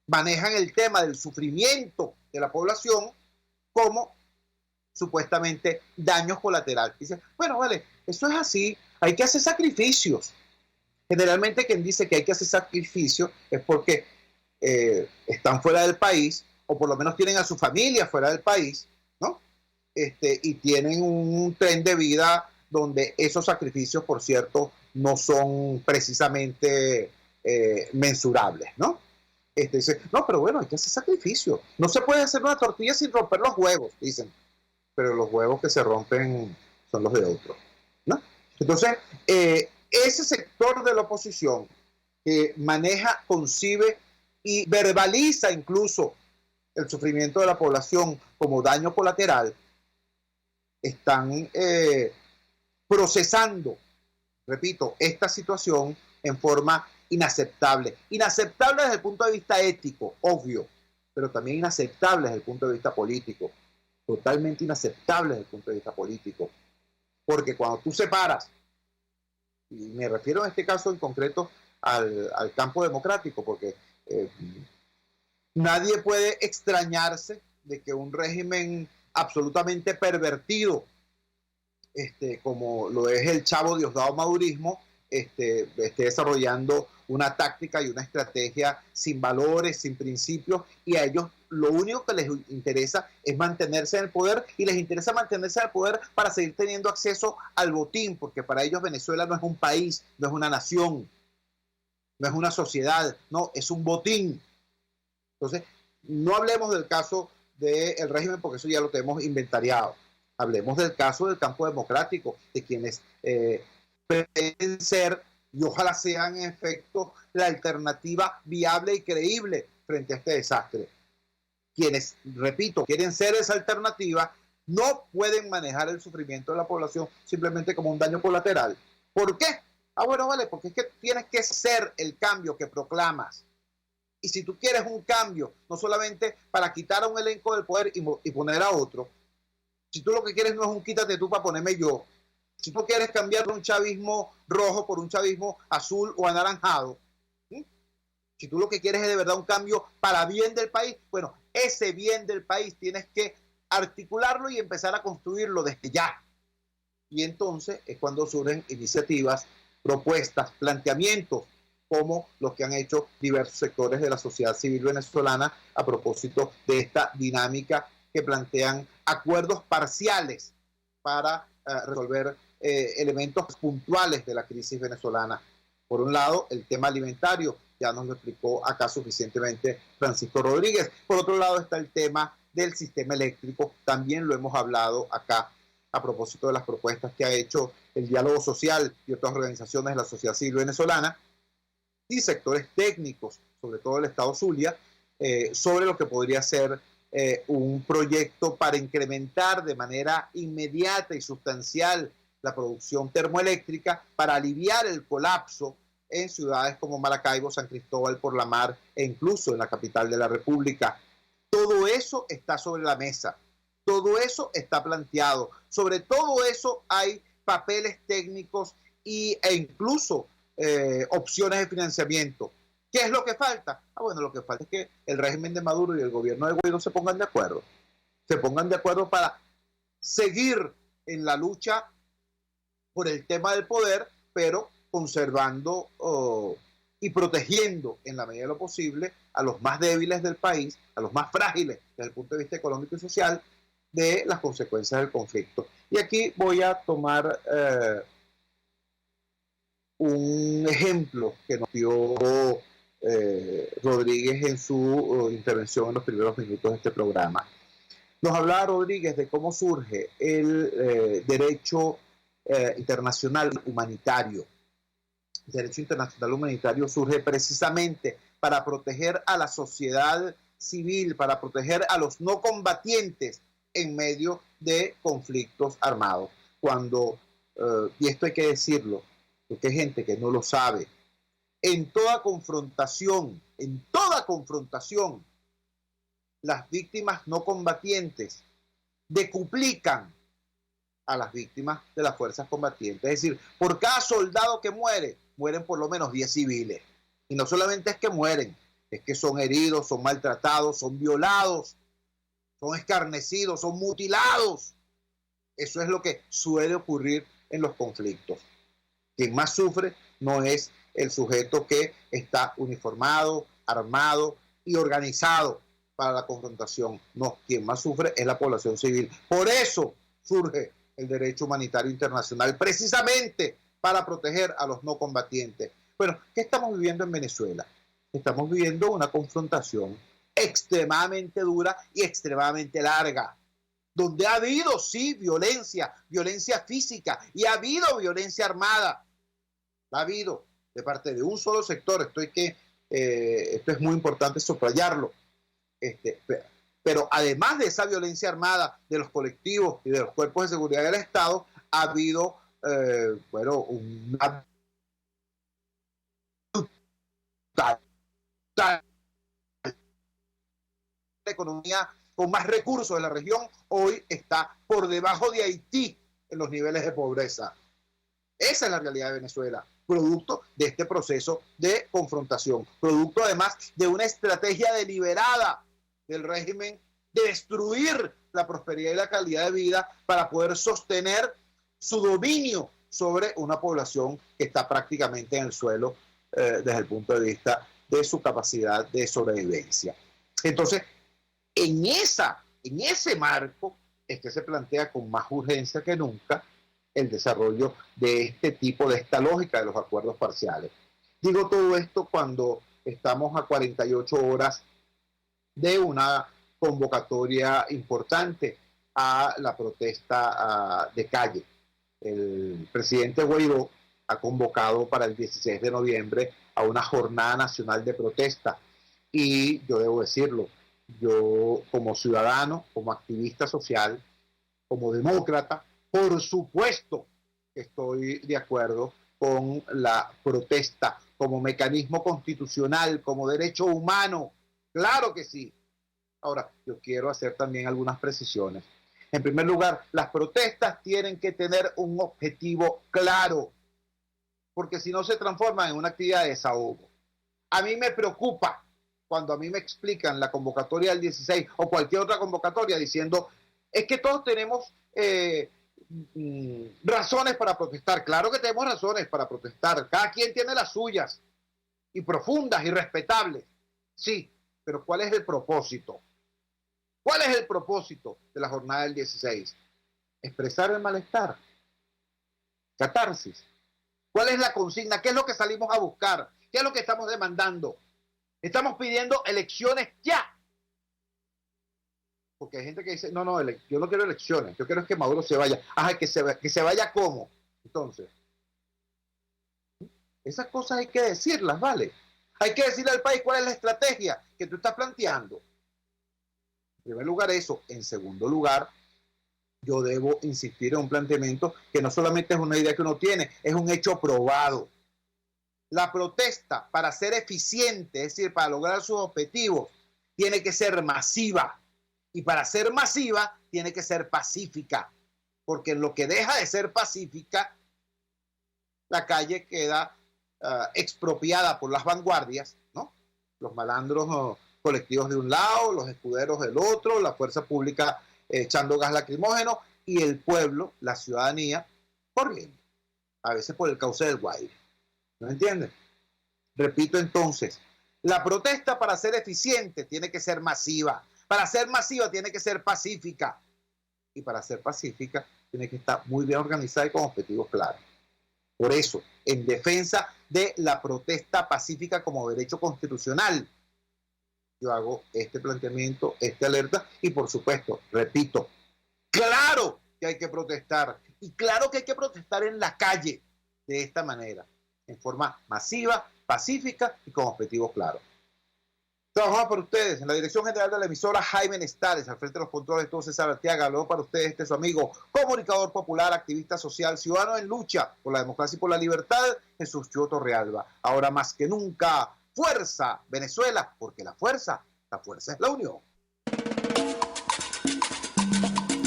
[SPEAKER 3] manejan el tema del sufrimiento de la población como supuestamente daños colaterales. Dicen: bueno, vale, eso es así, hay que hacer sacrificios. Generalmente quien dice que hay que hacer sacrificios es porque están fuera del país, o o por lo menos tienen a su familia fuera del país, ¿no? Y tienen un tren de vida donde esos sacrificios, por cierto, no son precisamente mensurables, ¿no? Dice, no, pero bueno, hay que hacer sacrificio. No se puede hacer una tortilla sin romper los huevos, dicen. Pero los huevos que se rompen son los de otros, ¿no? Entonces, ese sector de la oposición que maneja, concibe y verbaliza incluso el sufrimiento de la población como daño colateral, están procesando, repito, esta situación en forma inaceptable. Inaceptable desde el punto de vista ético, obvio, pero también inaceptable desde el punto de vista político. Totalmente inaceptable desde el punto de vista político. Porque cuando tú separas, y me refiero en este caso en concreto al campo democrático, porque nadie puede extrañarse de que un régimen absolutamente pervertido, como lo es el Chavo Diosdado Madurismo, esté desarrollando una táctica y una estrategia sin valores, sin principios, y a ellos lo único que les interesa es mantenerse en el poder, y les interesa mantenerse en el poder para seguir teniendo acceso al botín, porque para ellos Venezuela no es un país, no es una nación, no es una sociedad, no, es un botín. Entonces, no hablemos del caso del régimen, porque eso ya lo tenemos inventariado. Hablemos del caso del campo democrático, de quienes pretenden ser, y ojalá sean en efecto, la alternativa viable y creíble frente a este desastre. Quienes, repito, quieren ser esa alternativa, no pueden manejar el sufrimiento de la población simplemente como un daño colateral. ¿Por qué? Bueno, vale, porque es que tienes que ser el cambio que proclamas. Y si tú quieres un cambio, no solamente para quitar a un elenco del poder y poner a otro, si tú lo que quieres no es un quítate tú para ponerme yo, si tú quieres cambiar un chavismo rojo por un chavismo azul o anaranjado, ¿sí? Si tú lo que quieres es de verdad un cambio para bien del país, bueno, ese bien del país tienes que articularlo y empezar a construirlo desde ya. Y entonces es cuando surgen iniciativas, propuestas, planteamientos, como los que han hecho diversos sectores de la sociedad civil venezolana a propósito de esta dinámica que plantean acuerdos parciales para resolver elementos puntuales de la crisis venezolana. Por un lado, el tema alimentario, ya nos lo explicó acá suficientemente Francisco Rodríguez. Por otro lado está el tema del sistema eléctrico, también lo hemos hablado acá a propósito de las propuestas que ha hecho el Diálogo Social y otras organizaciones de la sociedad civil venezolana y sectores técnicos, sobre todo el Estado Zulia, sobre lo que podría ser un proyecto para incrementar de manera inmediata y sustancial la producción termoeléctrica para aliviar el colapso en ciudades como Maracaibo, San Cristóbal por la Mar e incluso en la capital de la República. Todo eso está sobre la mesa, todo eso está planteado, sobre todo eso hay papeles técnicos e incluso opciones de financiamiento. ¿Qué es lo que falta? Bueno, lo que falta es que el régimen de Maduro y el gobierno de Guaidó se pongan de acuerdo. Se pongan de acuerdo para seguir en la lucha por el tema del poder, pero conservando y protegiendo en la medida de lo posible a los más débiles del país, a los más frágiles desde el punto de vista económico y social de las consecuencias del conflicto. Y aquí voy a tomar un ejemplo que nos dio Rodríguez en su intervención en los primeros minutos de este programa. Nos hablaba Rodríguez de cómo surge el derecho internacional humanitario. El derecho internacional humanitario surge precisamente para proteger a la sociedad civil, para proteger a los no combatientes en medio de conflictos armados. Cuando, y esto hay que decirlo, porque hay gente que no lo sabe, en toda confrontación, las víctimas no combatientes decuplican a las víctimas de las fuerzas combatientes. Es decir, por cada soldado que muere, mueren por lo menos 10 civiles. Y no solamente es que mueren, es que son heridos, son maltratados, son violados, son escarnecidos, son mutilados. Eso es lo que suele ocurrir en los conflictos. Quien más sufre no es el sujeto que está uniformado, armado y organizado, para la confrontación. No, quien más sufre es la población civil. Por eso surge el derecho humanitario internacional, precisamente para proteger a los no combatientes. Bueno, ¿qué estamos viviendo en Venezuela? Estamos viviendo una confrontación extremadamente dura y extremadamente larga, donde ha habido, sí, violencia física, y ha habido violencia armada. La ha habido de parte de un solo sector. Esto es muy importante subrayarlo. Pero además de esa violencia armada de los colectivos y de los cuerpos de seguridad del Estado, ha habido, una la economía con más recursos de la región hoy está por debajo de Haití en los niveles de pobreza. Esa es la realidad de Venezuela, producto de este proceso de confrontación, producto además de una estrategia deliberada del régimen de destruir la prosperidad y la calidad de vida para poder sostener su dominio sobre una población que está prácticamente en el suelo desde el punto de vista de su capacidad de sobrevivencia. Entonces, en ese marco es que se plantea con más urgencia que nunca el desarrollo de este tipo, de esta lógica de los acuerdos parciales. Digo todo esto cuando estamos a 48 horas de una convocatoria importante a la protesta de calle. El presidente Guaidó ha convocado para el 16 de noviembre a una jornada nacional de protesta, y yo debo decirlo, yo como ciudadano, como activista social, como demócrata, por supuesto que estoy de acuerdo con la protesta como mecanismo constitucional, como derecho humano. Claro que sí. Ahora, yo quiero hacer también algunas precisiones. En primer lugar, las protestas tienen que tener un objetivo claro, porque si no se transforman en una actividad de desahogo. A mí me preocupa cuando a mí me explican la convocatoria del 16 o cualquier otra convocatoria diciendo, es que todos tenemos razones para protestar. Claro que tenemos razones para protestar. Cada quien tiene las suyas, y profundas y respetables. Sí, pero ¿cuál es el propósito? ¿Cuál es el propósito de la jornada del 16? Expresar el malestar. Catarsis. ¿Cuál es la consigna? ¿Qué es lo que salimos a buscar? ¿Qué es lo que estamos demandando? Estamos pidiendo elecciones ya. Porque hay gente que dice, no, yo no quiero elecciones, yo quiero que Maduro se vaya. Ajá, que se vaya ¿cómo? Entonces, esas cosas hay que decirlas, ¿vale? Hay que decirle al país cuál es la estrategia que tú estás planteando. En primer lugar eso. En segundo lugar, yo debo insistir en un planteamiento que no solamente es una idea que uno tiene, es un hecho probado. La protesta, para ser eficiente, es decir, para lograr sus objetivos, tiene que ser masiva. Y para ser masiva, tiene que ser pacífica. Porque en lo que deja de ser pacífica, la calle queda expropiada por las vanguardias, ¿no? Los malandros colectivos de un lado, los escuderos del otro, la fuerza pública echando gas lacrimógeno, y el pueblo, la ciudadanía, corriendo. A veces por el cauce del Guaire. ¿No entienden? Repito entonces, la protesta para ser eficiente tiene que ser masiva. Para ser masiva tiene que ser pacífica. Y para ser pacífica tiene que estar muy bien organizada y con objetivos claros. Por eso, en defensa de la protesta pacífica como derecho constitucional, yo hago este planteamiento, esta alerta, y por supuesto, repito, claro que hay que protestar, y claro que hay que protestar en la calle de esta manera, en forma masiva, pacífica y con objetivos claros. Trabajamos para ustedes en la dirección general de la emisora Jaime Nestares, al frente de los controles todo César Arteaga. Luego para ustedes este es su amigo, comunicador popular, activista social, ciudadano en lucha por la democracia y por la libertad, Jesús Chuo Torrealba. Ahora más que nunca, fuerza Venezuela, porque la fuerza es la unión.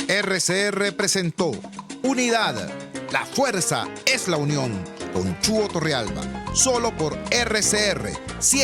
[SPEAKER 1] RCR presentó Unidad, la fuerza es la unión, con Chuo Torrealba, solo por RCR